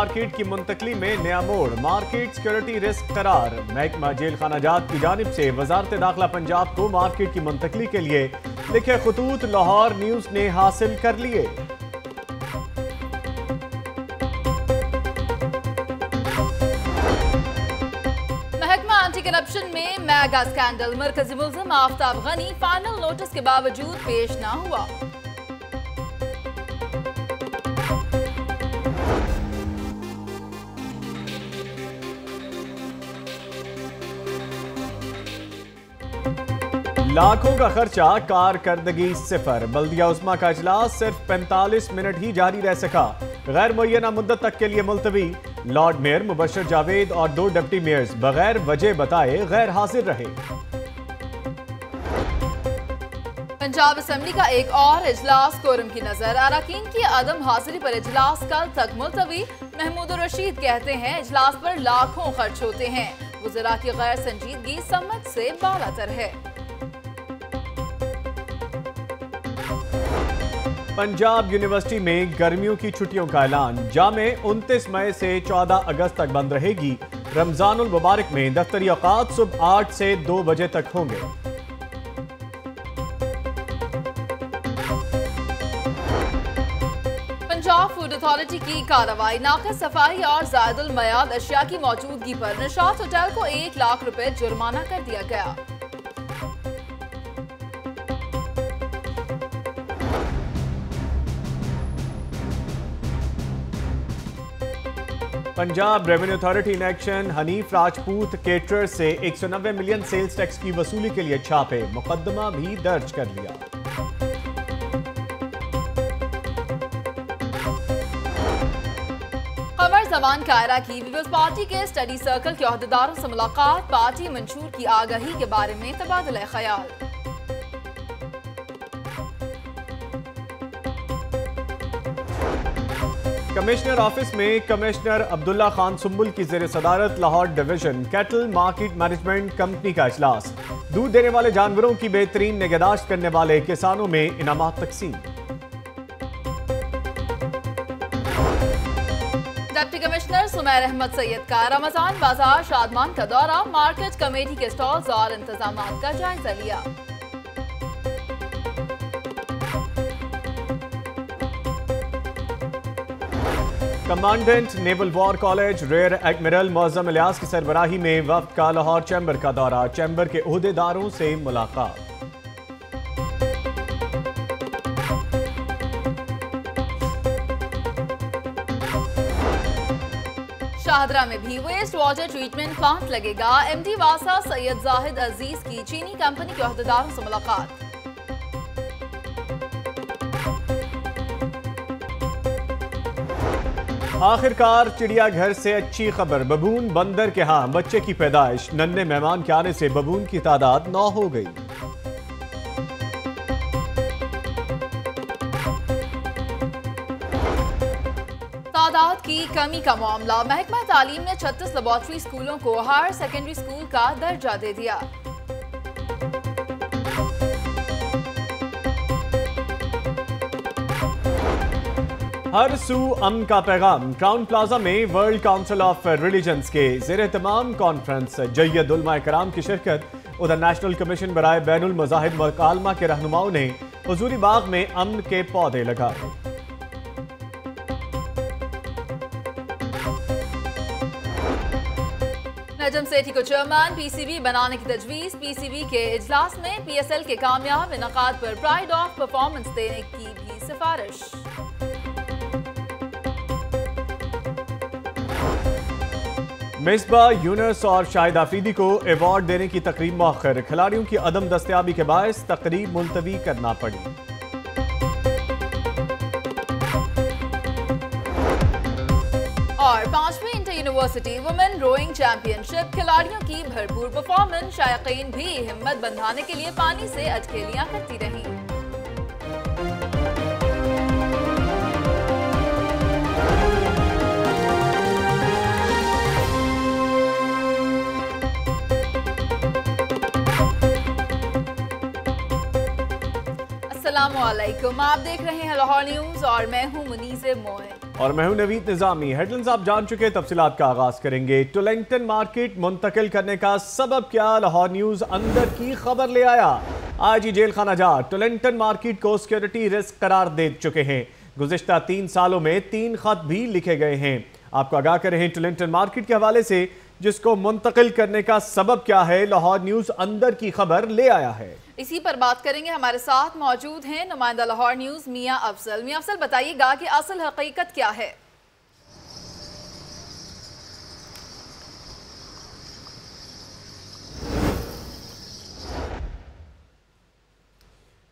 Market की मुंतकली में नया मोड़, मार्केट सिक्योरिटी रिस्क करार। महकमा जेल खाना जात की जानिब से वजारत दाखिला पंजाब को मार्केट की मुंतकली के लिए लिखे खतूत लाहौर न्यूज ने हासिल कर लिए। महकमा एंटी करप्शन में मेगा स्कैंडल, मरकजी मुल्जिम आफ्ताब गनी फाइनल नोटिस के बावजूद पेश न हुआ। लाखों का खर्चा, कारकर्दगी सिफर। बल्दिया उस्मा का इजलास सिर्फ 45 मिनट ही जारी रह सका। गैर मुय्यना मुद्दत तक के लिए मुलतवी। लॉर्ड मेयर मुबशर जावेद और 2 डिप्टी मेयर्स बगैर वजह बताए गैर हाजिर रहे। पंजाब असेंबली का एक और इजलास कोरम की नजर, अरकान की अदम हाजिरी पर इजलास कल तक मुलतवी। महमूद रशीद कहते हैं इजलास पर लाखों खर्च होते हैं। वज़रा की गैर संजीदगी समझ से बालातर है। पंजाब यूनिवर्सिटी में गर्मियों की छुट्टियों का ऐलान। जामे 29 मई से 14 अगस्त तक बंद रहेगी। रमजानुल मुबारक में दफ्तरी औकात सुबह 8 से 2 बजे तक होंगे। पंजाब फूड अथॉरिटी की कार्रवाई, नाक़िस सफाई और ज़ायदुल मयाद अशिया की मौजूदगी पर निशात होटल को 1 लाख रुपए जुर्माना कर दिया गया। Punjab revenue authority in action, Hanif Rajput caterer से 190 मिलियन सेल्स टैक्स की वसूली के लिए छापे, मुकदमा भी दर्ज कर लिया। कमर जमान कायरा की पीपल्स पार्टी के स्टडी सर्कल के अहदेदारों से मुलाकात, पार्टी मंशूर की आगाही के बारे में तबादला ख्याल। कमिश्नर ऑफिस में कमिश्नर अब्दुल्ला खान सुंबुल की ज़ेर सदारत Lahore division cattle market management company का इजलास। दूध देने वाले जानवरों की बेहतरीन निगहदाश्त करने वाले किसानों में इनामात तकसीम। डिप्टी कमिश्नर सुमैर अहमद सैयद का रमजान बाजार शादमान का दौरा, मार्केट कमेटी के स्टॉल्स और इंतजाम का जायजा लिया। Commandant naval war college rear admiral Moazzam Ilyas की सरबराही में वफ्द का लाहौर चैम्बर का दौरा, चैम्बर के ओहदेदारों से मुलाकात। शाहदरा में भी वेस्ट वाटर ट्रीटमेंट प्लांट लगेगा, एमडी वासा सैयद जाहिद अजीज की चीनी कंपनी के ओहदेदारों से मुलाकात। आखिरकार चिड़ियाघर से अच्छी खबर, बबून बंदर के यहाँ बच्चे की पैदाइश। नन्हे मेहमान के आने से बबून की तादाद 9 हो गई। तादाद की कमी का मामला, महकमा तालीम ने 36 लेबॉर्ट्री स्कूलों को हायर सेकेंडरी स्कूल का दर्जा दे दिया। हर सू अमन का पैगाम, क्राउन प्लाजा में वर्ल्ड काउंसिल ऑफ रिलीजन्स के ज़ेर एहतमाम कॉन्फ्रेंस, जय्यद उलमा इकराम की शिरकत। उधर नेशनल कमीशन बराए बैनुल मज़ाहिब मुकालमा के रहनुमाओं ने हुजूरी बाग में अमन के पौधे लगाए। नजम सेठी को चेयरमैन पीसीबी बनाने की तजवीज़, पीसीबी के इजलास में पीएसएल के कामयाब इनकाद पर प्राइड ऑफ परफॉर्मेंस देने की भी सिफारिश। मिसबा यूनुस और शाहिद आफरीदी को अवार्ड देने की तकरीब मौखर, खिलाड़ियों की अदम दस्तयाबी के बायस तकरीब मुलतवी करना पड़ी। और 5वीं inter university women rowing championship, खिलाड़ियों की भरपूर परफॉर्मेंस, शायकीन भी हिम्मत बंधाने के लिए पानी से अटखेलियां करती रही। अस्सलामुअलैकुम, आप देख रहे हैं लाहौर न्यूज और मैं हूं मुनीज़े मोइन। और मैं हूं नवीद निजामी। हेडलाइंस आप जान चुके, तफसीलात का आगाज करेंगे। टोलिंगटन मार्केट मुंतकिल करने का सबब क्या, लाहौर न्यूज अंदर की खबर ले आया। आईजी जेल खाना जाट टोलिंगटन मार्केट को सिक्योरिटी रिस्क करार दे चुके हैं। गुज़िश्ता 3 सालों में 3 खत भी लिखे गए हैं। आपको आगाह कर रहे हैं टोलिंगटन मार्केट के हवाले से, जिसको मुंतकिल करने का सबब क्या है, लाहौर न्यूज अंदर की खबर ले आया है। इसी पर बात करेंगे। हमारे साथ मौजूद हैं नुमाइंदा लाहौर न्यूज मियां अफजल। मियां अफजल, बताइएगा कि असल हकीकत क्या है।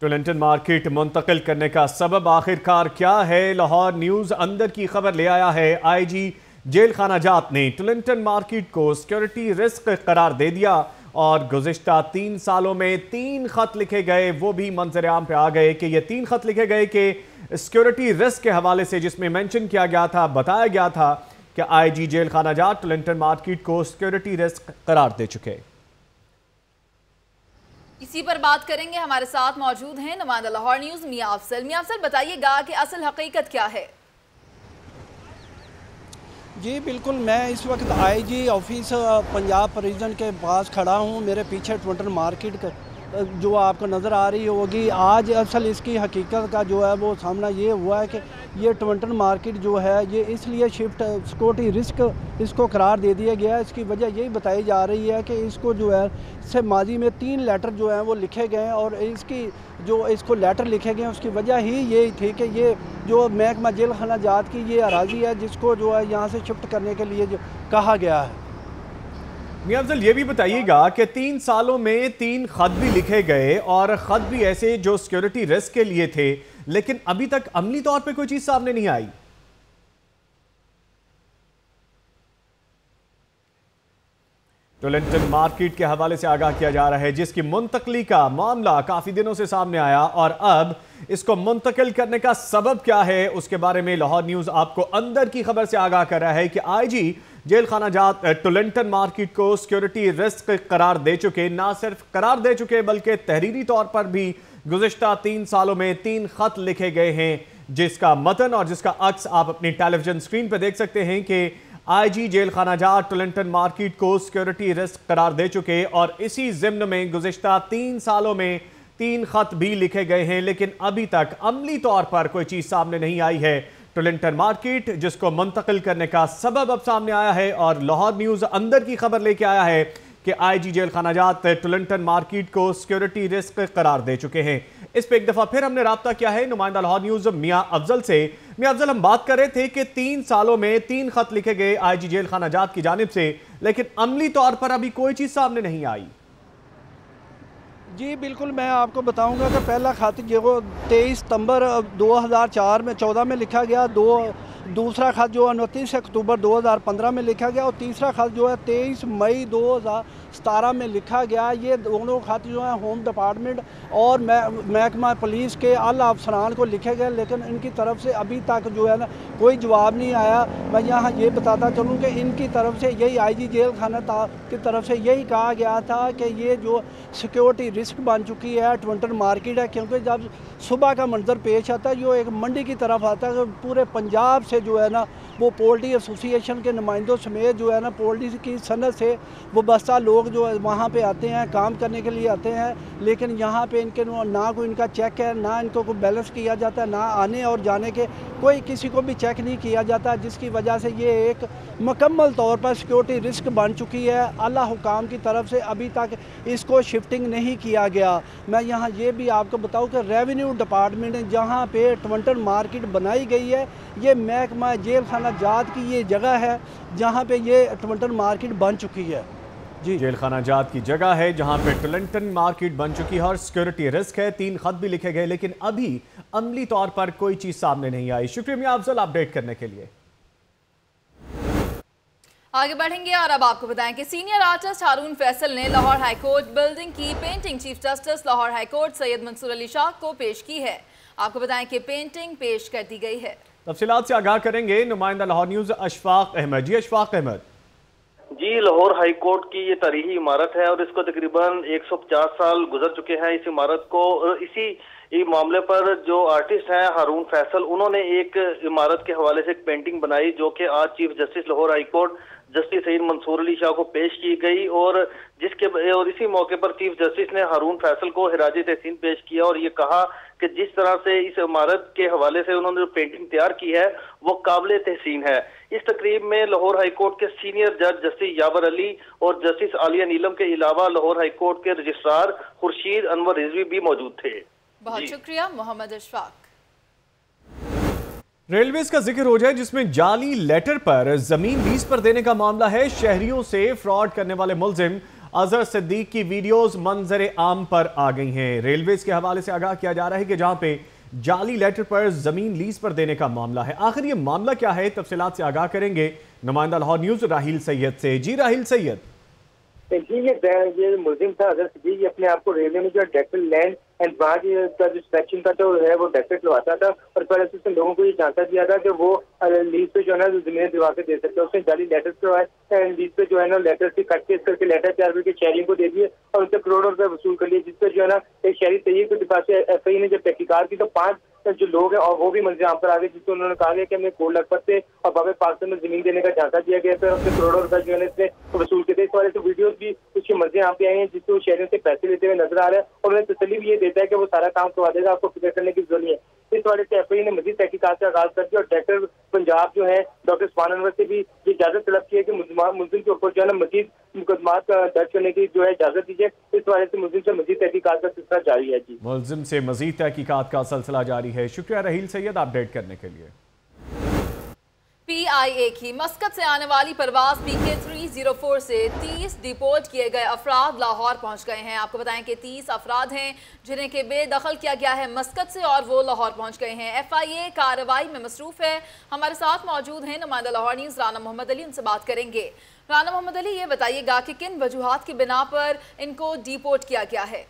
टोलिंगटन मार्केट मुंतकिल करने का सबब आखिरकार क्या है, लाहौर न्यूज अंदर की खबर ले आया है। आईजी जेल खाना जाट ने टोलिंगटन मार्केट को सिक्योरिटी रिस्क करार दे दिया और गुज़िश्ता 3 सालों में 3 खत लिखे गए, वो भी मंजर आम पे आ गए कि ये 3 खत लिखे गए कि सिक्योरिटी रिस्क के हवाले से, जिसमें मेंशन किया गया था, बताया गया था कि आईजी जेल खाना जाट टोलिंगटन मार्केट को सिक्योरिटी रिस्क करार दे चुके। इसी पर बात करेंगे। हमारे साथ मौजूद हैं नुमाइंदा लाहौर न्यूज मियां अफजल। मियां अफजल, बताइएगा कि असल हकीकत क्या है। जी बिल्कुल, मैं इस वक्त आईजी ऑफिस पंजाब प्रिजन के पास खड़ा हूँ। मेरे पीछे टोलिंगटन मार्केट जो आपको नज़र आ रही होगी। आज असल इसकी हकीकत का जो है वो सामना ये हुआ है कि ये टोलिंगटन मार्केट जो है ये इसलिए शिफ्ट सिक्योरिटी रिस्क इसको करार दे दिया गया है। इसकी वजह यही बताई जा रही है कि इसको जो है से माजी में 3 लेटर जो हैं वो लिखे गए हैं और इसकी जो इसको लेटर लिखे गए हैं उसकी वजह ही यही थी कि ये जो महकमा जेल खाना जाट की ये अराजी है जिसको जो है यहाँ से शिफ्ट करने के लिए जो कहा गया है। मियां अफजल, ये भी बताइएगा कि 3 सालों में 3 खत भी लिखे गए और खत भी ऐसे जो सिक्योरिटी रिस्क के लिए थे, लेकिन अभी तक अमली तौर पे कोई चीज सामने नहीं आई। टोलिंगटन मार्केट के हवाले से आगाह किया जा रहा है, जिसकी मुंतकली का मामला काफी दिनों से सामने आया और अब इसको मुंतकिल करने का सबब क्या है, उसके बारे में लाहौर न्यूज आपको अंदर की खबर से आगाह कर रहा है कि आईजी जेल खाना जाट टोलिंगटन मार्केट को सिक्योरिटी रिस्क करार दे चुके। ना सिर्फ करार दे चुके बल्कि तहरीरी तौर पर भी गुज़िश्ता 3 सालों में 3 खत लिखे गए हैं, जिसका मतन और जिसका अक्स आप अपनी टेलीविजन स्क्रीन पर देख सकते हैं कि आईजी जेल खाना जाट टोलिंगटन मार्केट को सिक्योरिटी रिस्क करार दे चुके और इसी जिम्न में गुज़िश्ता 3 सालों में 3 खत भी लिखे गए हैं, लेकिन अभी तक अमली तौर पर कोई चीज सामने नहीं आई है। टोलिंगटन मार्केट जिसको मुंतकिल करने का सबब अब सामने आया है और लाहौर न्यूज अंदर की खबर लेके आया है कि आईजी जेल खाना जाट टोलिंगटन मार्केट को सिक्योरिटी रिस्क करार दे चुके हैं। इस पे एक दफा फिर हमने राब्ता किया है नुमाइंदा लाहौर न्यूज मियां अफजल से। मियां अफजल, हम बात कर रहे थे कि 3 सालों में 3 खत लिखे गए आईजी जेल खाना जाट की जानिब से, लेकिन अमली तौर पर अभी कोई चीज सामने नहीं आई। जी बिल्कुल, मैं आपको बताऊंगा कि पहला खत जो 23 सितंबर 2004 में 14 में लिखा गया, दूसरा खत जो 29 अक्टूबर 2015 में लिखा गया और तीसरा खत जो है 23 मई 2017 में लिखा गया। ये दोनों खत जो है होम डिपार्टमेंट और महकमा पुलिस के आला अफसरान को लिखे गए, लेकिन इनकी तरफ से अभी तक जो है ना कोई जवाब नहीं आया। मैं यहाँ ये बताता चलूँ कि इनकी तरफ से यही आईजी जेल खाना की तरफ से यही कहा गया था कि ये जो सिक्योरिटी रिस्क बन चुकी है टोलिंगटन मार्केट है, क्योंकि जब सुबह का मंजर पेश आता है जो एक मंडी की तरफ आता है, पूरे पंजाब से जो है ना वो पोल्ट्री एसोसिएशन के नुमाइंदों समेत जो है ना पोल्ट्री की सनत से वाबस्ता लोग जो है वहाँ पे आते हैं, काम करने के लिए आते हैं, लेकिन यहाँ पे इनके ना कोई इनका चेक है, ना इनको कोई बैलेंस किया जाता है, ना आने और जाने के कोई किसी को भी चेक नहीं किया जाता, जिसकी वजह से ये एक मुकम्मल तौर पर सिक्योरिटी रिस्क बन चुकी है। आला हुकाम की तरफ से अभी तक इसको शिफ्टिंग नहीं किया गया। मैं यहाँ ये भी आपको बताऊँ कि रेवेन्यू डिपार्टमेंट जहाँ पे टोलिंगटन मार्केट बनाई गई है, ये महकमा जेल खाना जाट की ये जगह है जहाँ पे ये टोलिंगटन मार्केट बन चुकी है। जी, जेल खाना जाट की जगह है जहां पे टोलिंगटन मार्केट बन चुकी है और सिक्योरिटी रिस्क है। 3 खत भी लिखे गए, लेकिन अभी अमली तौर पर कोई चीज सामने नहीं आई। शुक्रिया मियां अफजल अपडेट करने के लिए। आगे बढ़ेंगे और अब आपको बताएं कि सीनियर आर्टिस्ट हारून फैसल ने लाहौर हाईकोर्ट बिल्डिंग की painting chief justice Lahore high court Syed Mansoor Ali Shah को पेश की है। आपको बताएं कि पेंटिंग पेश कर दी गई है। तफसीलात से आगाह करेंगे नुमाइंदा लाहौर न्यूज अशफाक अहमद। जी अशफाक अहमद। जी, लाहौर हाई कोर्ट की ये तारीखी इमारत है और इसको तकरीबन 150 साल गुजर चुके हैं इस इमारत को। इसी मामले पर जो आर्टिस्ट हैं हारून फैसल, उन्होंने एक इमारत के हवाले से एक पेंटिंग बनाई जो कि आज chief justice Lahore high court justice Syed Mansoor Ali Shah को पेश की गई और इसी मौके पर चीफ जस्टिस ने हारून फैसल को हिराजे तहसीन पेश किया और ये कहा कि जिस तरह से इस इमारत के हवाले से उन्होंने जो पेंटिंग तैयार की है वो काबिल तहसीन है। इस तकरीब में लाहौर हाई कोर्ट के सीनियर जज जस्टिस यावर अली और जस्टिस आलिया नीलम के अलावा लाहौर हाई कोर्ट के रजिस्ट्रार खुर्शीद अनवर रिजवी भी मौजूद थे। बहुत शुक्रिया मोहम्मद अशफाक। रेलवेज का जिक्र हो जाए जिसमें जाली लेटर पर जमीन लीज पर देने का मामला है। शहरियों से फ्रॉड करने वाले मुलजिम अजहर सिद्दीक की वीडियोस मंजर आम पर आ गई हैं। रेलवेज के हवाले से आगाह किया जा रहा है कि जहां पे जाली लेटर पर जमीन लीज पर देने का मामला है। आखिर ये मामला क्या है, तफसीलात से आगाह करेंगे नुमाइंदा लाहौर न्यूज राहिल सैयद से। जी राहिल सैयद। ये मुलजिम था अजहर सिद्दीक, अपने आप को रेलवे में जो डेफिल लैंड एंड ब्रांच का जो सिलेक्शन का जो है वो डेफिट लवाता था और पहले उसने लोगों को ये जानता दिया था कि वो लीज पे जो है ना जमीन दिवा के दे सकते हैं। उसने जाली लेटर करवाए, लीज पे जो है ना लेटर से कट पेस्ट करके लेटर तैयार करके शहरी को दे दिए और उनसे करोड़ों रुपए वसूल कर लिए, जिसपे जो है ना एक शहरी तैयब के पास एफआई ने जब तहकीकात की तो 5 जो लोग हैं और वो भी मंजर आम पर आ गए, जिसको उन्होंने कहा गया कि हमें कोट लखपत से और बाबे पाकिस्तान में जमीन देने का झांसा दिया गया था, उससे करोड़ों रुपए जो है इसने वसूल किए थे। इस वाले से वीडियोस भी उसके मंजर आम पे आए हैं जिससे वो शहरों से पैसे लेते हुए नजर आ रहे हैं और उन्हें तसल्ली भी ये देता है कि वो सारा काम करवा देगा, आपको फिक्र करने की जरूरत नहीं है। इस वाले से एफआई ने मजीद तहकीकात का आगाज कर दिया और डायरेक्टर पंजाब जो है डॉक्टर उस्मान अनवर से भी ये इजाजत तलब की है कि मुलजिम के ऊपर जो है ना मजीद मुकदमात दर्ज करने की जो है इजाजत दीजिए। इस वाले से मुलजिम से मजीद तहकीकात का सिलसिला जारी है। जी, मुलजिम से मजीद तहकीकात का सिलसिला जारी है। शुक्रिया राहिल सैयद अपडेट करने के लिए। PIA की मस्कत से आने वाली परवाज PK 304 से 30 डिपोर्ट किए गए अफराद लाहौर पहुंच गए हैं। आपको बताएं कि 30 अफराद हैं जिन्हें के बेदखल किया गया है मस्कत से और वो लाहौर पहुंच गए हैं। FIA कार्रवाई में मसरूफ है। हमारे साथ मौजूद हैं नुमाइंदा लाहौर न्यूज़ राना मोहम्मद अली, उनसे बात करेंगे। राना मोहम्मद अली, ये बताइएगा कि किन वजूहात की बिना पर इनको डिपोर्ट किया गया है?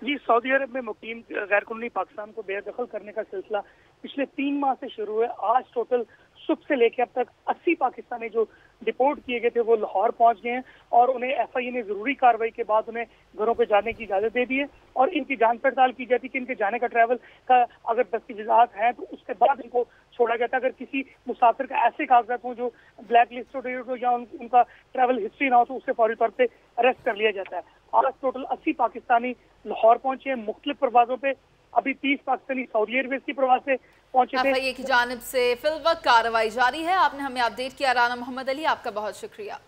जी, सऊदी अरब में मुकीम गैर कानूनी पाकिस्तान को बेदखल करने का सिलसिला पिछले 3 माह से शुरू है। आज टोटल सुबह से लेकर अब तक 80 पाकिस्तानी जो डिपोर्ट किए गए थे वो लाहौर पहुंच गए हैं और उन्हें एफआईए ने जरूरी कार्रवाई के बाद उन्हें घरों पे जाने की इजाजत दे दी है और इनकी जांच पड़ताल की जाती है कि इनके जाने का ट्रैवल का अगर दस्तावेजात हैं तो उसके बाद इनको छोड़ा गया था। अगर किसी मुसाफिर का ऐसे कागजात हो जो ब्लैक लिस्टेड हो या उनका ट्रैवल हिस्ट्री ना हो तो उससे फौरी तौर पर अरेस्ट कर लिया जाता है। आज टोटल 80 पाकिस्तानी लाहौर पहुंचे हैं मुख्तलिफ परवाजों पे। अभी 30 पाकिस्तानी सऊदी एयरवेज की प्रवास से पहुंचे थे। FIA की जानिब से फिलवक्त कार्रवाई जारी है। आपने हमें अपडेट किया राना मोहम्मद अली, आपका बहुत शुक्रिया।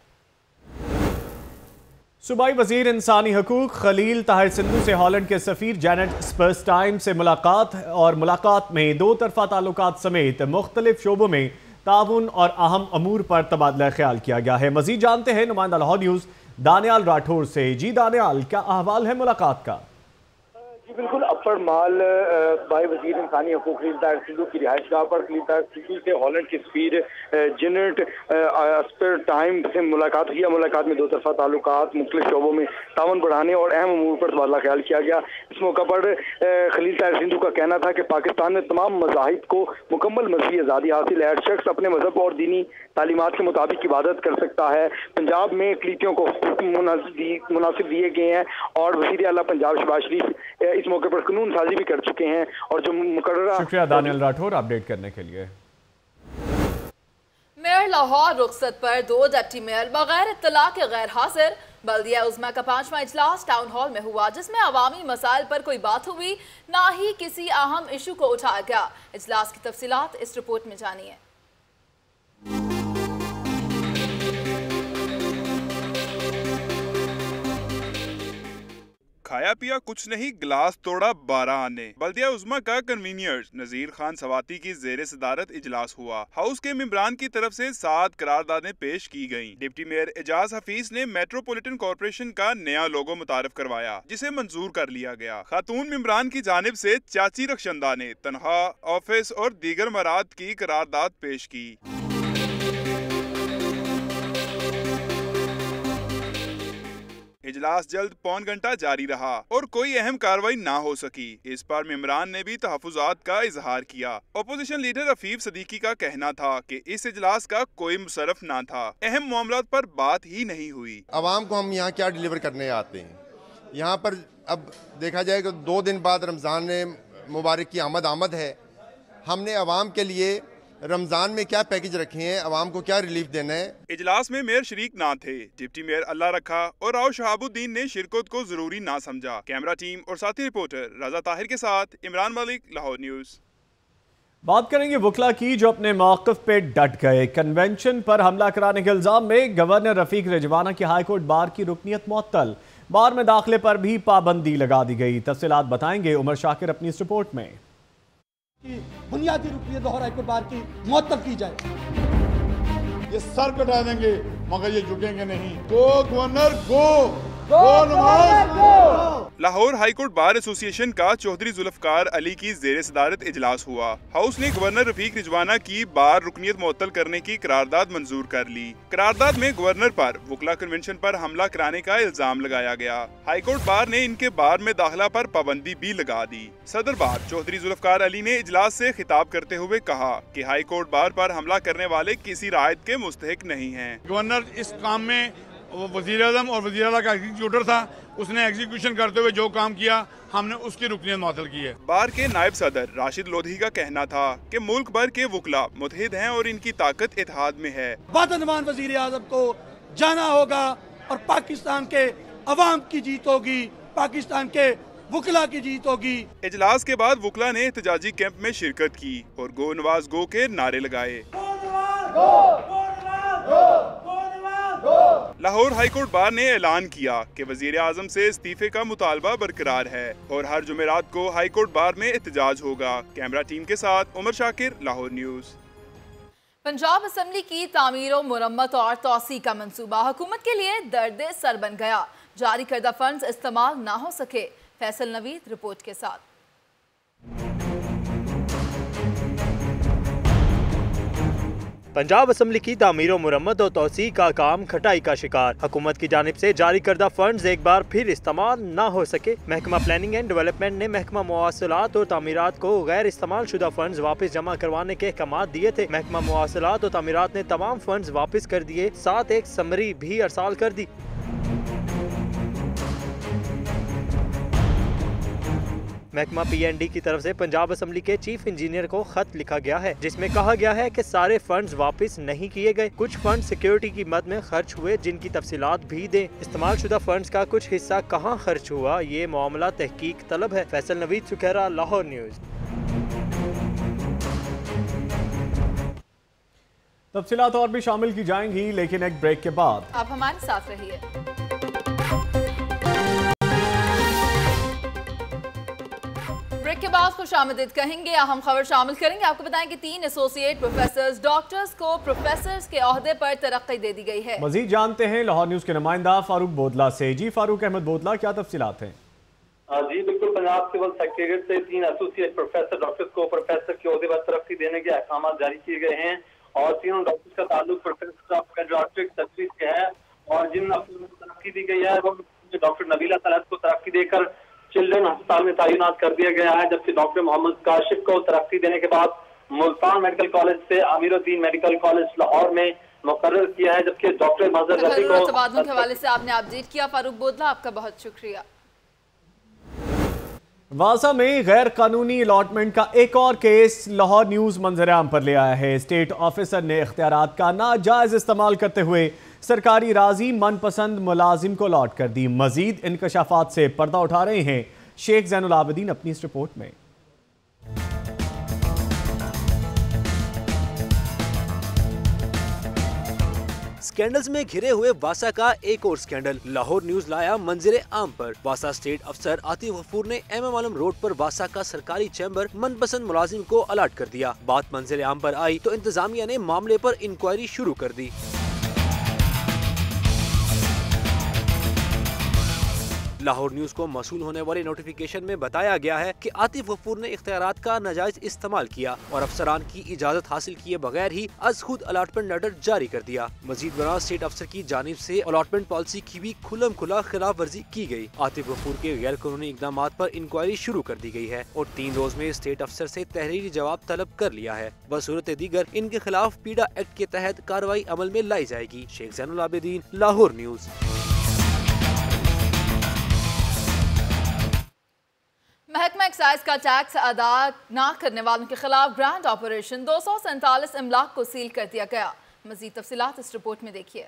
सूबाई वजीर इंसानी हकूक खलील ताहिर सिंधु से हॉलैंड के सफीर जैनेट स्पर्स्टाइम से मुलाकात में 2 तरफा ताल्लुकात समेत मुख्तलिफ शोबों में ताउन और अहम अमूर पर तबादला ख्याल किया गया है। मजीद जानते हैं नुमाइंदा लाहौर न्यूज़ दानियाल राठौर से। जी दानियाल, क्या अहवाल है मुलाकात का? जी बिल्कुल, अपर माल भाई वजीर इंसानी हकूक खलील ताहिर सिंधु की रिहाइशगाह पर खलील ताहिर सिंधु से हॉलैंड के सफीर जेनेट स्पर्स्टाइम से मुलाकात हुई। मुलाकात में 2 तरफा ताल्लुकात, मुख्तलिफ शोबों में ताउन बढ़ाने और अहम अमूर पर तबादला ख्याल किया गया। इस मौका पर खलील ताहिर सिंधु का कहना था कि पाकिस्तान में तमाम मज़ाहिब को मुकम्मल मज़हबी आज़ादी हासिल है। हर शख्स अपने मजहब और दीनी तालीमात के मुताबिक इबादत कर सकता है। पंजाब में अक़लीतियों को मुनासिब दिए गए हैं और वज़ीर आला पंजाब शहबाज शरीफ इस मौके पर कानून साजी भी कर चुके हैं और जो मुकर्ररा। शुक्रिया दानियाल राठौर अपडेट करने के लिए। मेयर लाहौर रुखसत पर 2 डिप्टी मेयर बगैर इत्तला के गैर हाजिर। बल्दिया उज़्मा का 5वां इजलास टाउन हॉल में हुआ जिसमें अवामी मसाइल पर कोई बात हुई, ना ही किसी अहम इशू को उठाया गया। इजलास की तफसीलात इस रिपोर्ट में जानिए। खाया पिया कुछ नहीं, गिलास तोड़ा 12 आने। बल्दिया उज़्मा का कन्वीनियर नज़ीर खान सवाती की ज़ेर सदारत इजलास हुआ। हाउस के मेंबरान की तरफ से 7 करारदादें पेश की गयी। डिप्टी मेयर एजाज हफीज ने मेट्रोपॉलिटन कॉर्पोरेशन का नया लोगो मुतारफ करवाया जिसे मंजूर कर लिया गया। खातून मेंबरान की जानिब से चाची रखशंदा ने तनख्वाह, ऑफिस और दीगर मराद की करारदाद पेश की। इजलास जल्द पौन घंटा जारी रहा और कोई अहम कार्रवाई ना हो सकी। इस पर मेंबरान ने भी तहफुजात का इजहार किया। अपोजिशन लीडर रफीफ सदीकी का कहना था कि इस इजलास का कोई मुशर्रफ ना था, अहम मामलात पर बात ही नहीं हुई। अवाम को हम यहाँ क्या डिलीवर करने आते हैं। यहाँ पर अब देखा जाए कि 2 दिन बाद रमज़ान मुबारक की आमद है। हमने अवाम के लिए रमजान में क्या पैकेज रखे हैं, अवाम को क्या रिलीफ देना है। इजलास में मेयर शरीक ना थे, डिप्टी मेयर अल्लाह रखा और राव शहाबुद्दीन ने शिरकत को जरूरी ना समझा। कैमरा टीम और साथी रिपोर्टर रजा ताहिर के साथ इमरान मलिक, लाहौर न्यूज। बात करेंगे वकला की जो अपने मौक़िफ़ पे डट गए। कन्वेंशन पर हमला कराने के इल्जाम में गवर्नर रफीक रिजवाना की हाईकोर्ट बार की रुकनियत मुअत्तल, बार में दाखिले पर भी पाबंदी लगा दी गई। तफसीलात बताएंगे उमर शाकिर अपनी इस रिपोर्ट में। बुनियादी रुकनियत लाहौर हाईकोर्ट बार की मुअत्तल की जाए। ये सर कटा देंगे मगर ये झुकेंगे नहीं। गो गवर्नर गो। लाहौर हाईकोर्ट बार एसोसिएशन का चौधरी जुल्फकार अली की जेर सदारत इजलास हुआ। हाउस ने गवर्नर रफीक रिजवाना की बार रुकनियत मुअत्तल करने की करारदाद मंजूर कर ली। करारदाद में गवर्नर पर वकला कन्वेंशन पर हमला कराने का इल्जाम लगाया गया। हाईकोर्ट बार ने इनके बार में दाखिला पर पाबंदी भी लगा दी। सदर बार चौधरी जुल्फकार अली ने इजलास से खिताब करते हुए कहा कि हाईकोर्ट बार पर हमला करने वाले किसी रायत के मुस्तहिक नहीं हैं। गवर्नर इस काम में वज़ीर आज़म और वज़ीर आला का एग्जीक्यूटर था, उसने एग्जीक्यूशन करते हुए जो काम किया हमने उसकी रुकनियत मुअत्तल की है। बार के नायब सदर राशिद लोधी का कहना था कि मुल्क भर के वकला मुतहिद हैं और इनकी ताकत इत्तेहाद में है। बादनवान वज़ीर आज़म को जाना होगा और पाकिस्तान के अवाम की जीत होगी, पाकिस्तान के वकला की जीत होगी। इजलास के बाद वकला ने एहतजाजी कैंप में शिरकत की और गो नवाज गो के नारे लगाए। लाहौर हाईकोर्ट बार ने ऐलान किया कि वजीर आजम से इस्तीफे का मुतालबा बरकरार है और हर जुमेरात को हाईकोर्ट बार में एहतजाज होगा। कैमरा टीम के साथ उमर शाकिर, लाहौर न्यूज। पंजाब असेंबली की तामीर और मुरम्मत और तौसी का मंसूबा हुकूमत के लिए दर्द सर बन गया। जारी करदा फंड्स इस्तेमाल ना हो सके। फैसल नवीद रिपोर्ट के साथ। पंजाब असेंबली की तामीर और मुरम्मत और तौसी का काम खटाई का शिकार। हुकूमत की जानिब से जारी करदा फंड्स एक बार फिर इस्तेमाल न हो सके। महकमा प्लानिंग एंड डेवलपमेंट ने महकमा मवासलात और तामीरात को गैर इस्तेमाल शुदा फंड्स वापस जमा करवाने के अहकाम दिए थे। महकमा मवासलात और तामीरात ने तमाम फंड्स वापस कर दिए, साथ एक समरी भी अरसाल कर दी। महकमा PND की तरफ से पंजाब असेंबली के चीफ इंजीनियर को खत लिखा गया है जिसमें कहा गया है कि सारे फंड्स वापस नहीं किए गए। कुछ फंड सिक्योरिटी की मद में खर्च हुए जिनकी तफसीलात भी दें। इस्तेमाल शुदा फंड्स का कुछ हिस्सा कहाँ खर्च हुआ ये मामला तहकीक तलब है। फैसल नवीद, सुखैरा, लाहौर न्यूज। तफसीलात और भी शामिल की जाएंगी लेकिन एक ब्रेक के बाद। आप हमारे साथ रहिए। ब्रेक के बाद खुशामदीद कहेंगे। अहम खबर शामिल करेंगे। आपको बताएं कि 3 एसोसिएट प्रोफेसर्स डॉक्टर्स को प्रोफेसर्स के ओहदे पर तरक्की दे दी गई है। मजीद जानते हैं लाहौर न्यूज के नुमाइंदा फारूक बोदला से। जी फारूक अहमद बोदला, क्या तफसीलात हैं? जी बिल्कुल, पंजाब सिविल सेक्रेटेरिएट से 3 एसोसिएट प्रोफेसर डॉक्टर्स को प्रोफेसर के ओहदे पर तरक्की देने के अहकाम जारी किए गए हैं और तीनों डॉक्टर्स का ताल्लुक प्रोफेसर ऑफ पेडियाट्रिक सर्जरी से है और जिन अफसरों को तरक्की दी गई है वो डॉक्टर नबीला तलत को तरक्की देकर चिल्ड्रन अस्पताल में तैनात कर दिया गया है, जबकि डॉक्टर मोहम्मद काशिफ को तरक्की देने के बाद मुल्तान मेडिकल कॉलेज से अमीरुद्दीन मेडिकल कॉलेज लाहौर में मुकर्रर किया है, जबकि डॉक्टर मजहर रफी को तबादलों के हवाले से आपने अपडेट किया। फारूक बोदला, आपका बहुत शुक्रिया। वासा में गैर कानूनी अलॉटमेंट का एक और केस लाहौर न्यूज मंजर-ए-आम पर ले आया है। स्टेट ऑफिसर ने इख्तियारात का नाजायज इस्तेमाल करते हुए सरकारी राजी मनपसंद मुलाजिम को अलॉट कर दी। मजीद इंकशाफात से पर्दा उठा रहे हैं शेख जैनुल आबिदीन अपनी इस रिपोर्ट में। स्कैंडल्स में घिरे हुए वासा का एक और स्कैंडल लाहौर न्यूज लाया मंजरे आम पर। वासा स्टेट अफसर आतिफ गफूर ने MM आलम रोड पर वासा का सरकारी चैम्बर मनपसंद मुलाजिम को अलॉट कर दिया। बात मंजरे आम पर आई तो इंतजामिया ने मामले पर इंक्वायरी शुरू कर दी। लाहौर न्यूज को मौसूल होने वाले नोटिफिकेशन में बताया गया है कि आतिफ गफूर ने इख्तियारात का नाजायज इस्तेमाल किया और अफसरान की इजाजत हासिल किए बगैर ही अज खुद अलॉटमेंट लेटर जारी कर दिया। मजीद बना स्टेट अफसर की जानिब से अलॉटमेंट पॉलिसी की भी खुल्लम खुला खिलाफ वर्जी की गई। आतिफ गफूर के गैर कानूनी इकदाम पर इंक्वायरी शुरू कर दी गई है और 3 रोज में स्टेट अफसर से तहरीरी जवाब तलब कर लिया है। बसूरत दीगर इनके खिलाफ पीडा एक्ट के तहत कार्रवाई अमल में लाई जाएगी। शेख ज़ैनुल आबिदीन, लाहौर न्यूज। महकमा एक्साइज का टैक्स अदा न करने वालों के खिलाफ ग्रैंड ऑपरेशन 247 इमलाक को सील कर दिया गया। मजीद तफसीलात इस रिपोर्ट में देखिए।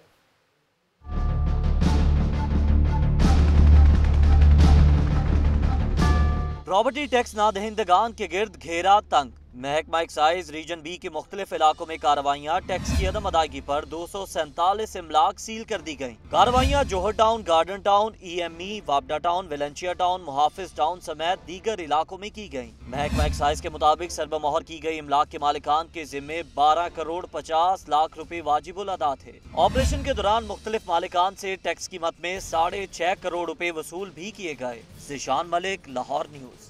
प्रॉपर्टी टैक्स नादहिंदगान के गिर्द घेरा तंग। महकमा एक्साइज रीजन बी के मुख्तलिफ इलाकों में कार्रवाइयाँ टैक्स की अदम अदायगी पर 247 इमलाक सील कर दी गयी। कार्रवाइयाँ Johar town, garden town, EME, वापडा town, Valencia town, Muhafiz town समेत दीगर इलाकों में की गयी। महकमा एक्साइज के मुताबिक सरबमोहर की गई इमलाक के मालिकान के जिम्मे 12 करोड़ 50 लाख रुपए वाजिबुल अदा थे। ऑपरेशन के दौरान मुख्तलिफ मालिकान से टैक्स कीमत में 6.5 करोड़ रुपए वसूल भी किए गए। Zeeshan Malik, Lahore news.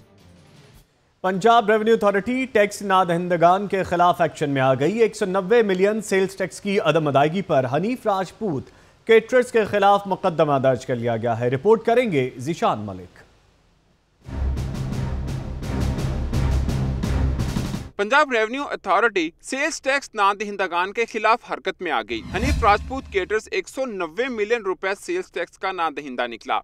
Punjab revenue authority tax नादहिंदगान के खिलाफ एक्शन में आ गई। 190 मिलियन सेल्स टैक्स की अदम अदायगी पर हनीफ राजपूत केटरर्स के खिलाफ मुकदमा दर्ज कर लिया गया है। रिपोर्ट करेंगे Zeeshan Malik. Punjab revenue authority sales tax नादहिंदगान के खिलाफ हरकत में आ गई। हनीफ राजपूत केटरर्स 190 मिलियन रुपए सेल्स टैक्स का नादहिंदा निकला।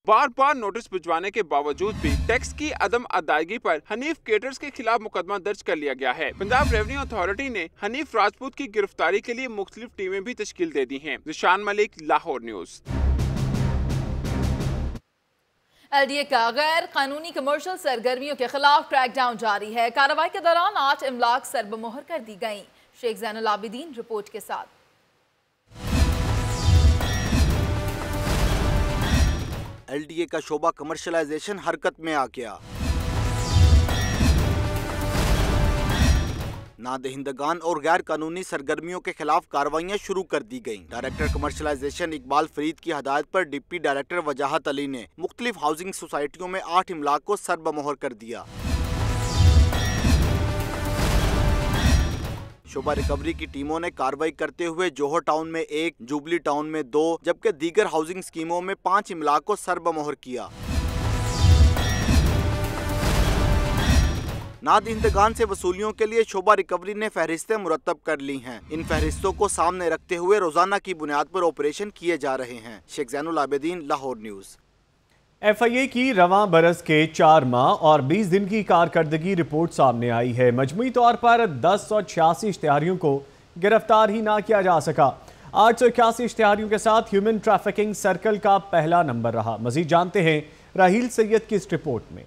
बार बार नोटिस भिजवाने के बावजूद भी टैक्स की अदम अदायगी पर हनीफ केटरर्स के खिलाफ मुकदमा दर्ज कर लिया गया है। पंजाब रेवेन्यू अथॉरिटी ने हनीफ राजपूत की गिरफ्तारी के लिए मुख्तलिफ टीमें भी तश्कील दे दी हैं। ज़िशान मलिक, लाहौर न्यूज। LDA का गैर कानूनी कमर्शियल सरगर्मियों के खिलाफ क्रैकडाउन जारी है। कार्रवाई के दौरान 8 इमलाक सरबमोहर कर दी गयी। शेख ज़ैनुल आबिदीन रिपोर्ट के साथ। LDA का शोबा कमर्शलाइजेशन हरकत में आ गया। नादहिंदगान और गैर कानूनी सरगर्मियों के खिलाफ कार्रवाइयां शुरू कर दी गयी। डायरेक्टर कमर्शलाइजेशन इकबाल फरीद की हदायत पर डिप्टी डायरेक्टर वजाहत अली ने मुख्तलिफ हाउसिंग सोसाइटियों में 8 इमलाक को सरबमोहर कर दिया। शोबा रिकवरी की टीमों ने कार्रवाई करते हुए जोहर टाउन में 1, जुबली टाउन में 2 जबकि दीगर हाउसिंग स्कीमों में 5 इमलाक को सरबमोहर किया। नादहिंदगान से वसूलियों के लिए शोबा रिकवरी ने फहरिस्तें मुरतब कर ली हैं। इन फहरिस्तों को सामने रखते हुए रोजाना की बुनियाद पर ऑपरेशन किए जा रहे हैं। शेख ज़ैनुल आबिदीन, लाहौर न्यूज। FIA की रवां बरस के 4 माह और 20 दिन की कारकर्दगी रिपोर्ट सामने आई है। मजमूई तौर पर 1086 इश्तिहारियों को गिरफ्तार ही ना किया जा सका। 881 इश्तिहारियों के साथ ह्यूमन ट्रैफिकिंग सर्कल का पहला नंबर रहा। मजीद जानते हैं राहील सैयद की इस रिपोर्ट में।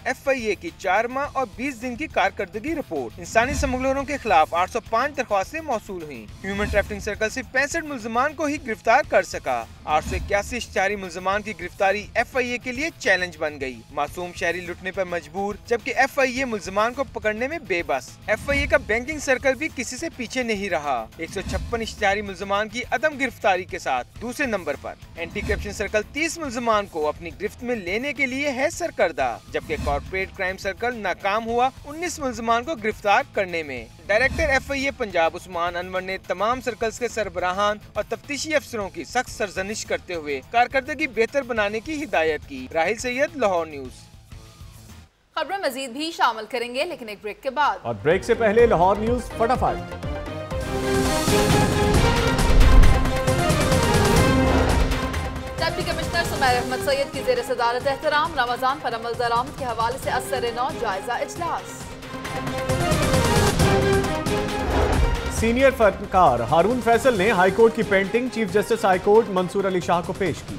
FIA की 4 माह और 20 दिन की कारकर्दगी रिपोर्ट। इंसानी स्मगलरों के खिलाफ 805 दरख्वास्तें मौसूल हुई। ह्यूमन ट्रैफिकिंग सर्कल से 65 मुल्जमान को ही गिरफ्तार कर सका। 881 इश्तिहारी मुल्जमान की गिरफ्तारी FIA के लिए चैलेंज बन गई। मासूम शहरी लुटने पर मजबूर, जबकि FIA मुल्जमान को पकड़ने में बेबस। FIA का बैंकिंग सर्कल भी किसी से पीछे नहीं रहा। 156 इश्तिहारी मुल्जमान की अदम गिरफ्तारी के साथ दूसरे नंबर पर। एंटी करप्शन सर्कल 30 मुल्जमान को अपनी गिरफ्त में लेने के लिए है सरकर्दा, जबकि कॉर्पोरेट क्राइम सर्कल नाकाम हुआ 19 मुल्जमान को गिरफ्तार करने में। डायरेक्टर FIA पंजाब उस्मान अनवर ने तमाम सर्कल्स के सरबराहान और तफ्तीशी अफसरों की सख्त सरजनिश करते हुए कारकर्दगी बेहतर बनाने की हिदायत की। राहिल सैयद, लाहौर न्यूज। खबरें मजीद भी शामिल करेंगे लेकिन एक ब्रेक के बाद। और ब्रेक से पहले लाहौर न्यूज फटाफट। डिप्टी कमिश्नर सुमैर अहमद सैयद की ज़ेर सदारत एहतराम रमजान पर अमल दरामद के हवाले से असर-ए-नौ जायजा इजलास। सीनियर फनकार हारून फैसल ने हाईकोर्ट की painting chief justice high court Mansoor Ali Shah को पेश की।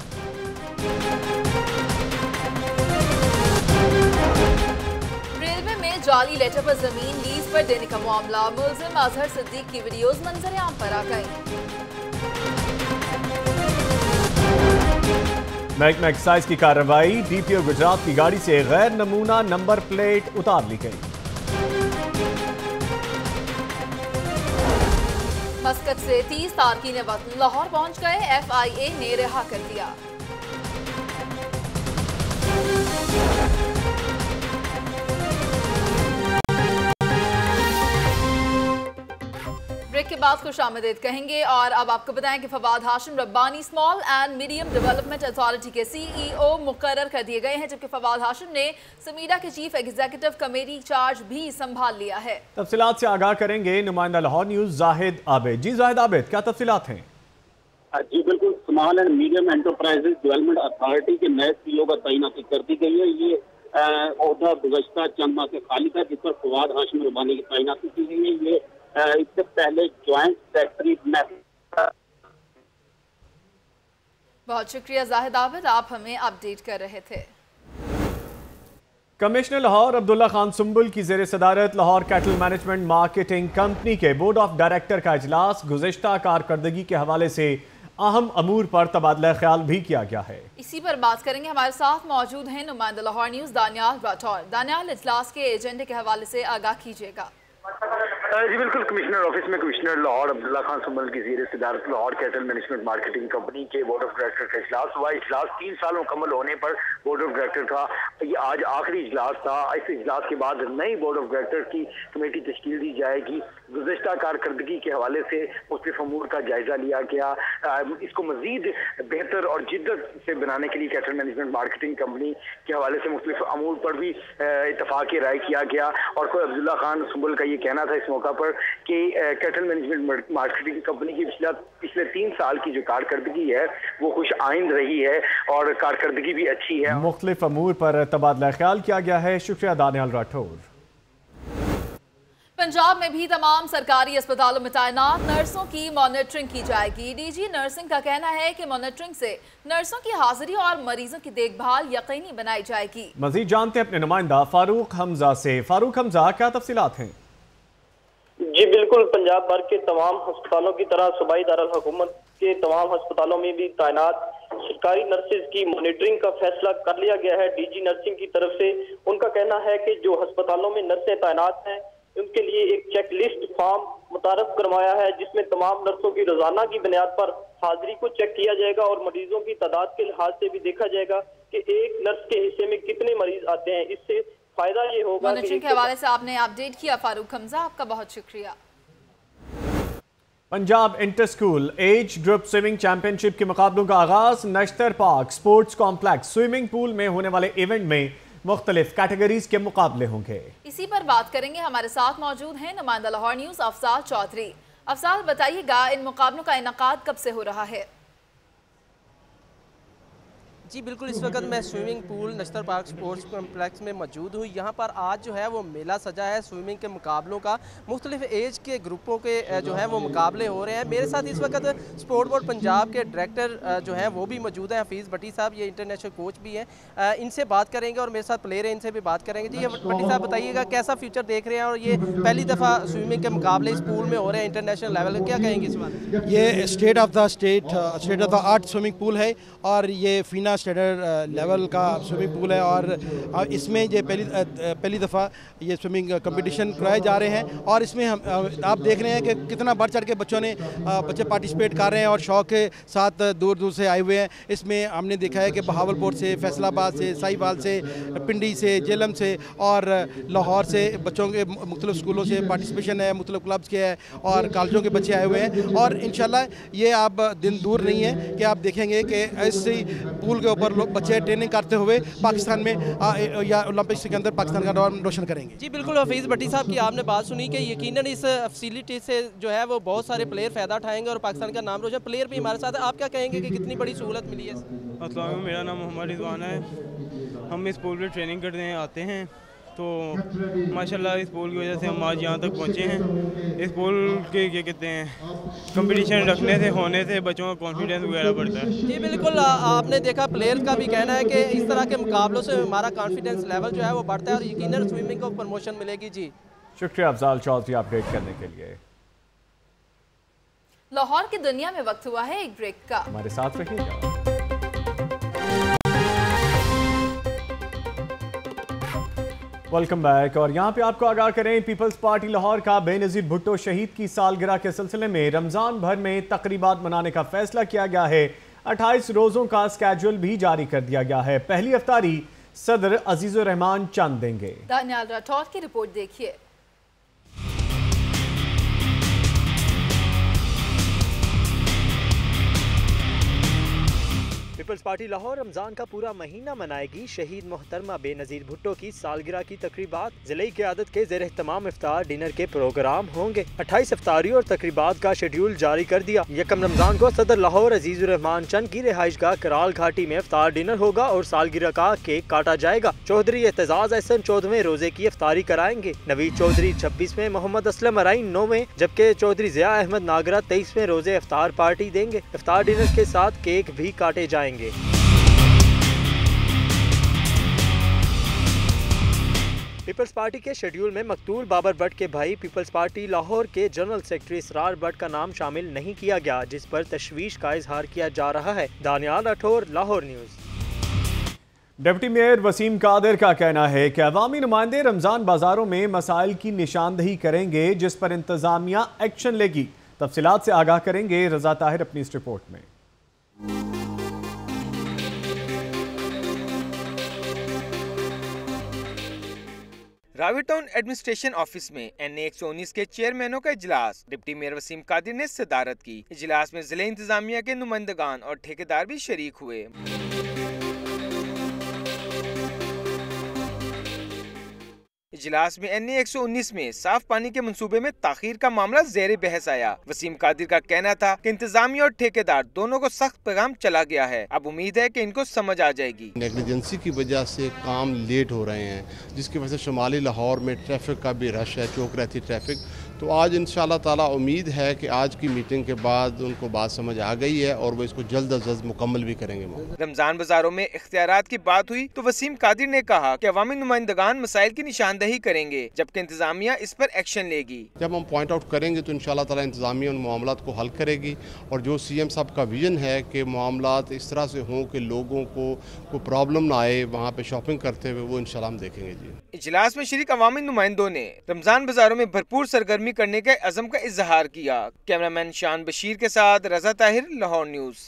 रेलवे में जाली लेटर पर जमीन लीज पर देने का मामला, मुल्जिम अजहर सिद्दीक की वीडियोज मंजर-ए-आम पर आ गई। महकमा एक्साइज की कार्रवाई, DPO गुजरात की गाड़ी से गैर नमूना नंबर प्लेट उतार ली गई। मस्कट से 30 तारकीन वतन लाहौर पहुंच गए, FIA ने रिहा कर दिया। ब्रेक के बाद खुशामदीद कहेंगे और अब आपको बताएं कि Fawad Hashim Rabbani small and medium development authority के CEO मुकर्रर कर दिए गए हैं, जबकि फवाद हाशिम ने समीरा के चीफ एग्जीक्यूटिव कमेटी चार्ज भी संभाल लिया है। तफसीलात से आगाह करेंगे नुमाइंदा लाहौर न्यूज जाहिद आबिद। जी जाहिद आबिद, क्या तफसीलात हैं? जी बिल्कुल, small and medium enterprises development authority के नए CEO का तैनाती कर दी गई है। ये ओहदा गुज़श्ता चंद माह से खाली था, जिस पर फवाद हाशिम रब्बानी की तैनाती की गई है। ये इससे पहले ज्वाइंट सेक्रेटरी। बहुत शुक्रिया जाहिद आबिद, आप हमें अपडेट कर रहे थे। कमिश्नर लाहौर अब्दुल्ला खान सुंबुल की ज़ेर सदारत Lahore cattle management marketing company के बोर्ड ऑफ डायरेक्टर का इजलास गुज़श्ता कारकर्दगी के हवाले से अहम अमूर पर तबादला ख्याल भी किया गया है। इसी पर बात करेंगे, हमारे साथ मौजूद हैं नुमाइंदा लाहौर न्यूज दानियाल राठौर। दानियाल, इजलास के एजेंडे के हवाले से आगाह कीजिएगा। जी बिल्कुल, कमिश्नर ऑफिस में कमिश्नर लाहौर अब्दुल्ला खान सुंबल की ज़ेर सदारत Lahore cattle management marketing company के बोर्ड ऑफ डायरेक्टर का इजलास हुआ। इजलास 3 साल मुकम्मल होने पर बोर्ड ऑफ डायरेक्टर का ये आज आखिरी इजलास था। इस इजलास के बाद नई बोर्ड ऑफ डायरेक्टर की कमेटी तश्कील दी जाएगी। गुज़श्ता कारकर्दगी के हवाले से मुख्तलिफ अमूर का जायजा लिया गया। इसको मजीद बेहतर और जिद्दत से बनाने के लिए कैटल मैनेजमेंट मार्केटिंग कंपनी के हवाले से मुख्तलिफ अमूर पर भी इत्तफाक़ राय किया गया। और अब्दुल्ला खान सुंबल का ये कहना था इस मौका पर कि कैटल मैनेजमेंट मार्केटिंग कंपनी की पिछले 3 साल की जो कारकर्दगी है वो खुश आइंद रही है और कारकर्दगी भी अच्छी है। मुख्तलिफ अमूर पर तबादला ख्याल किया गया है। शुक्रिया दानियाल राठौर। पंजाब में भी तमाम सरकारी अस्पतालों में तैनात नर्सों की मॉनिटरिंग की जाएगी। DG नर्सिंग का कहना है कि मॉनिटरिंग से नर्सों की हाजिरी और मरीजों की देखभाल यकीनी बनाई जाएगी। मजीद जानते हैं अपने नुमाइंदा फारूक हमजा से। फारूक हमजा, क्या तफसीलात हैं? जी बिल्कुल, पंजाब भर के तमाम अस्पतालों की तरह सूबाई दारुल हुकूमत के तमाम अस्पतालों में भी तैनात सरकारी नर्सेज की मॉनिटरिंग का फैसला कर लिया गया है। DG नर्सिंग की तरफ से उनका कहना है कि जो अस्पतालों में नर्सें तैनात हैं उनके लिए एक चेक लिस्ट फॉर्म मुतारफ करवाया है, जिसमें तमाम नर्सों की रोजाना की बुनियाद पर हाजिरी को चेक किया जाएगा और मरीजों की तादाद के लिहाज से भी देखा जाएगा कि एक नर्स के हिस्से में कितने मरीज आते हैं। इससे फायदा ये होगा। मॉनिटरिंग के हवाले से आपने अपडेट किया फारूक हमजा, आपका बहुत शुक्रिया। Punjab inter school age group swimming championship के मुकाबलों का आगाज Nishtar park sports complex swimming pool में होने वाले इवेंट में मुख्तलिफ कैटेगरीज के मुकाबले होंगे। इसी पर बात करेंगे, हमारे साथ मौजूद हैं नुमाइंदा लाहौर न्यूज अफजाल चौधरी। अफजाल, बताइएगा इन मुकाबलों का इनकाद कब से हो रहा है? जी बिल्कुल, इस वक्त मैं swimming pool नश्तर park sports complex में मौजूद हूँ। यहाँ पर आज जो है वो मेला सजा है स्विमिंग के मुकाबलों का। मुख्तलिफ एज के ग्रुपों के जो है वो मुकाबले हो रहे हैं। मेरे साथ इस वक्त स्पोर्ट बोर्ड पंजाब के डायरेक्टर जो है वो भी मौजूद हैं, हफीज़ भट्टी साहब, ये इंटरनेशनल कोच भी हैं। इनसे बात करेंगे और मेरे साथ प्लेयर हैं, इनसे भी बात करेंगे। जी भट्टी साहब, बताइएगा कैसा फ्यूचर देख रहे हैं और ये पहली दफ़ा स्विमिंग के मुकाबले इस पूल में हो रहे हैं इंटरनेशनल लेवल, क्या कहेंगे इस बात? ये state of the art swimming pool है और ये फीना स्टैंडर्ड लेवल का स्विमिंग पूल है और इसमें ये पहली दफ़ा ये स्विमिंग कंपटीशन कराए जा रहे हैं। और इसमें हम आप देख रहे हैं कि कितना बढ़ चढ़ के बच्चे पार्टिसिपेट कर रहे हैं और शौक़ के साथ दूर दूर से आए हुए हैं। इसमें हमने देखा है कि बहावलपुर से, फैसलाबाद से, साहिवाल से, पिंडी से, जेलम से और लाहौर से बच्चों के मुख्तलिफ स्कूलों से पार्टिसिपेशन है, मुख्तलिफ क्लब्स के है और कॉलेजों के बच्चे आए हुए हैं। और इंशाल्लाह ये आप दिन दूर नहीं है कि आप देखेंगे कि ऐसे पूल के ऊपर बच्चे ट्रेनिंग करते हुए पाकिस्तान में या ओलंपिक्स के अंदर पाकिस्तान का नाम रोशन करेंगे। जी बिल्कुल, हफीज़ भट्टी साहब की आपने बात सुनी कि यकीनन इस फैसिलिटी से जो है वो बहुत सारे प्लेयर फ़ायदा उठाएंगे और पाकिस्तान का नाम रोशन। प्लेयर भी हमारे साथ है, आप क्या कहेंगे कि कितनी बड़ी सहूलत मिली है? अस्सलाम, मेरा नाम मोहम्मद रिजवान है। हम इस पूल पर ट्रेनिंग करने आते हैं तो माशाल्लाह इस पूल की वजह से हम आज यहाँ तक पहुँचे हैं। इस पूल के क्या कहते हैं कंपटीशन रखने से, होने से बच्चों का कॉन्फिडेंस वगैरह बढ़ता है। जी बिल्कुल, आपने देखा प्लेयर का भी कहना है कि इस तरह के मुकाबलों से हमारा कॉन्फिडेंस लेवल जो है वो बढ़ता है और यकीनन स्विमिंग को प्रमोशन मिलेगी। जी शुक्रिया अफजाल चौधरी अपडेट करने के लिए। लाहौर की दुनिया में वक्त हुआ है एक ब्रेक का, हमारे साथ रहिएगा। Welcome back. और यहाँ पे आपको आगाह करें, पीपल्स पार्टी लाहौर का बेनज़ीर भुट्टो शहीद की सालगिरह के सिलसिले में रमज़ान भर में तकरीबात मनाने का फैसला किया गया है। 28 रोज़ों का स्केड्यूल भी जारी कर दिया गया है। पहली अफ्तारी सदर अजीजुर रहमान चंद देंगे। दानियाल राठौर की रिपोर्ट देखिए। पीपल्स पार्टी लाहौर रमजान का पूरा महीना मनाएगी। शहीद मोहतरमा बेनज़ीर भुट्टो की सालगिरह की तकरीबात ज़िले की क़यादत के ज़ेर एहतमाम इफ्तार डिनर के प्रोग्राम होंगे। 28 इफ्तारी और तकरीबात का शेड्यूल जारी कर दिया। यकम रमजान को सदर लाहौर अजीजुर रहमान चंद की रिहाइशगाह कराल घाटी में इफ्तार डिनर होगा और सालगिरह का केक काटा जाएगा। चौधरी एतजाज अहसन 14वें रोजे की इफ्तारी कराएंगे। नवीद चौधरी 26वें, मोहम्मद असलम अराइन 9वें, जबकि चौधरी ज़िया अहमद नागरा 23वें रोजे इफ्तार पार्टी देंगे। इफ्तार डिनर के साथ केक भी काटे जाएंगे। पीपल्स पार्टी के शेड्यूल में मकतूल बाबर भट्ट के भाई पीपल्स पार्टी लाहौर के जनरल सेक्रेटरी इसरार भट्ट का नाम शामिल नहीं किया गया, जिस पर तशवीश का इजहार किया जा रहा है। Daniyal Rathore, Lahore news. Deputy mayor Waseem Qadir का कहना है कि अवामी नुमाइंदे रमजान बाजारों में मसाइल की निशानदही करेंगे, जिस पर इंतजामिया एक्शन लेगी। तफसीलात से आगाह करेंगे रजा ताहिर अपनी इस रिपोर्ट में। रावी टाउन एडमिनिस्ट्रेशन ऑफिस में NA 119 के चेयरमैनों का इजलास डिप्टी मेयर वसीम कादिर ने सदारत की। इजलास में जिले इंतजामिया के नुमाइंदगान और ठेकेदार भी शरीक हुए। इजलास में NA 119 में साफ पानी के मंसूबे में ताखीर का मामला ज़ेर बहस आया। वसीम कादिर का कहना था कि इंतजामिया और ठेकेदार दोनों को सख्त पैगाम चला गया है। अब उम्मीद है कि इनको समझ आ जाएगी। नेग्लिजेंसी की वजह से काम लेट हो रहे हैं, जिसकी वजह से शुमाली लाहौर में ट्रैफिक का भी रश है, चौक रहती ट्रैफिक। तो आज इंशाल्लाह ताला उम्मीद है कि आज की मीटिंग के बाद उनको बात समझ आ गई है और वो इसको जल्द अज जल्द मुकम्मल भी करेंगे। रमजान बाजारों में इख्तियारात की बात हुई तो वसीम कादिर ने कहा कि अवामी नुमाइंदगान मसाइल की निशानदही करेंगे, जबकि इंतजामिया इस पर एक्शन लेगी। जब हम पॉइंट आउट करेंगे तो इंशाल्लाह ताला इंतजामिया उन मामलात को हल करेगी और जो CM साहब का विजन है कि मामलात इस तरह से हों कि लोगों को कोई प्रॉब्लम ना आए वहाँ पे शॉपिंग करते हुए, वो इंशाल्लाह हम देखेंगे जी। इजलास में शरीक अवामी नुमाइंदों ने रमजान बाजारों में भरपूर सरगर्मी करने के अज़म का इजहार किया। कैमरामैन शान बशीर के साथ रजा ताहिर, लाहौर न्यूज़।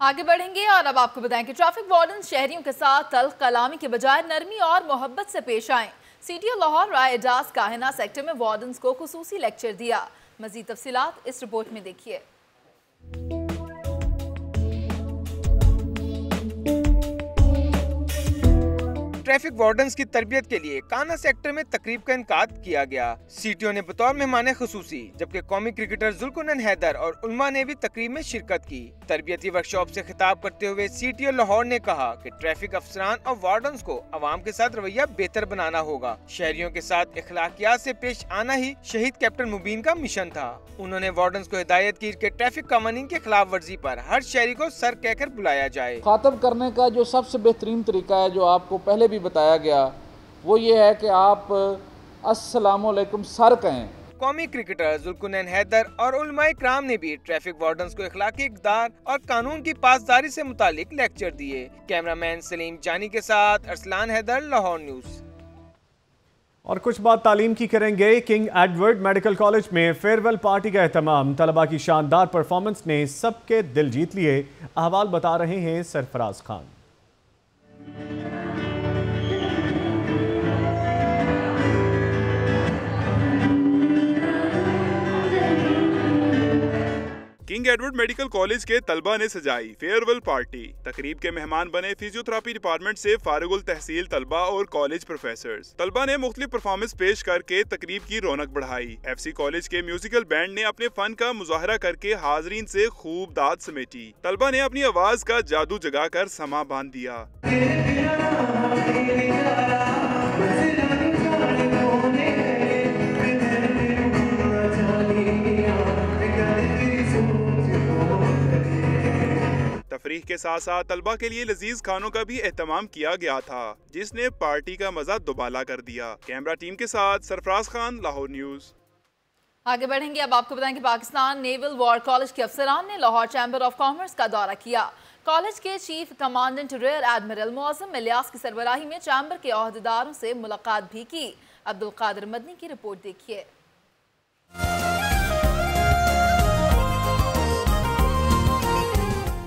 आगे बढ़ेंगे और अब आपको बताएं कि ट्रैफिक वार्डन शहरियों के साथ तल्ख कलामी के बजाय नरमी और मोहब्बत से पेश आए। CTO लाहौर राय एजाज काहिना सेक्टर में वार्डन्स को खुसूसी लेक्चर दिया। मजीद तफसीलात इस रिपोर्ट में देखिए। ट्रैफिक वार्डन्स की तरबियत के लिए काना सेक्टर में तकरीब का इनकाद किया गया। CTO ने बतौर मेहमान खुसूसी, जबकि कौमी क्रिकेटर जुल्कुनैन हैदर और उलमा ने भी तकरीब में शिरकत की। तरबियती वर्कशॉप से खिताब करते हुए CTO लाहौर ने कहा कि ट्रैफिक अफसरान और वार्डन्स को अवाम के साथ रवैया बेहतर बनाना होगा। शहरियों के साथ इखलाकियात से पेश आना ही शहीद कैप्टन मुबीन का मिशन था। उन्होंने वार्डन्स को हिदायत की कि ट्रैफिक कानून के खिलाफ वर्जी पर हर शहरी को सर कहकर बुलाया जाए। खातब करने का जो सबसे बेहतरीन तरीका है, जो आपको पहले भी बताया गया, वो ये है कि आप अस्सलामुअलैकुम सर कहें। कौमी क्रिकेटर जुल्कुनैन हैदर और उलमाए किराम ने भी ट्रैफिक वार्डन्स को इखलाकी इक़दार और कानून की पासदारी से मुतालिक लेक्चर दिए। कैमरामैन सलीम जानी के साथ अरसलान हैदर, लाहौर न्यूज़। और कुछ बात तालीम की करेंगे। किंग एडवर्ड मेडिकल कॉलेज में फेयरवेल पार्टी का एहतमाम। तलबा की शानदार परफॉर्मेंस ने सबके दिल जीत लिए। अहवाल बता रहे हैं Sarfaraz Khan. King Edward medical college के तलबा ने सजाई फेयरवेल पार्टी। तकरीब के मेहमान बने फिजियोथेरेपी डिपार्टमेंट से फारिगुल तहसील तलबा और कॉलेज प्रोफेसर्स। तलबा ने मुख्तलिफ परफॉर्मेंस पेश करके तकरीब की रौनक बढ़ाई। FC कॉलेज के म्यूजिकल बैंड ने अपने फन का मुजाहरा करके हाजरीन से खूब दाद समेटी। तलबा ने अपनी आवाज का जादू जगाकर समा बांध दिया। तफरीह के साथ साथ तलबा के लिए लजीज खानों का भी एहतमाम किया गया था, जिसने पार्टी का मजा दुबाला कर दिया। कैमरा टीम के साथ सरफराज खान, लाहौर न्यूज़। आगे बढ़ेंगे। अब आपको बताएं कि पाकिस्तान नेवल वॉर कॉलेज के अफसरान ने लाहौर चैम्बर ऑफ कॉमर्स का दौरा किया। कॉलेज के चीफ कमांडेंट रियर एडमिरल मौसम इलियास की सरबराही में चैम्बर के अहदेदारों से मुलाकात भी की। अब्दुल कादिर मदनी की रिपोर्ट देखिए।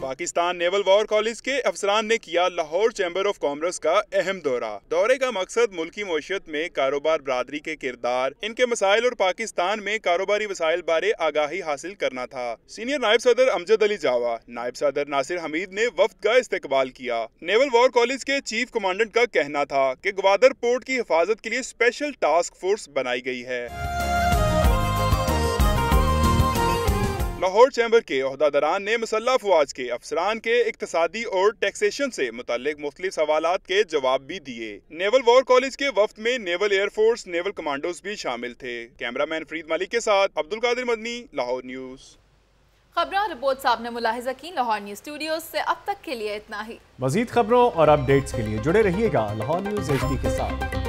पाकिस्तान नेवल वॉर कॉलेज के अफसरान ने किया लाहौर चैम्बर ऑफ कॉमर्स का अहम दौरा। दौरे का मकसद मुल्की मईशत में कारोबार बरादरी के किरदार, इनके मसाइल और पाकिस्तान में कारोबारी वसाइल बारे आगाही हासिल करना था। सीनियर नायब सदर अमजद अली जावा, नायब सदर नासिर हमीद ने वफ्द का इस्तकबाल किया। नेवल वॉर कॉलेज के चीफ कमांडेंट का कहना था कि ग्वादर पोर्ट की हिफाजत के लिए स्पेशल टास्क फोर्स बनाई गई है। लाहौर चैम्बर के ओहदेदारान ने मुसल्लह अफवाज के अफसरान के इक्तसादी और टैक्सेशन से मुताल्लिक मुख्तलिफ सवालात के जवाब भी दिए। नेवल वॉर कॉलेज के वफ्द में नेवल एयरफोर्स नेवल कमांडोज भी शामिल थे। कैमरामैन फरीद मलिक के साथ अब्दुल कादिर मदनी, लाहौर न्यूज। खबरों रिपोर्ट्स आपने मुलाहिजा की। लाहौर न्यूज स्टूडियो से अब तक के लिए इतना ही। मजीद खबरों और अपडेट्स के लिए जुड़े रहिएगा लाहौर न्यूज HD के साथ।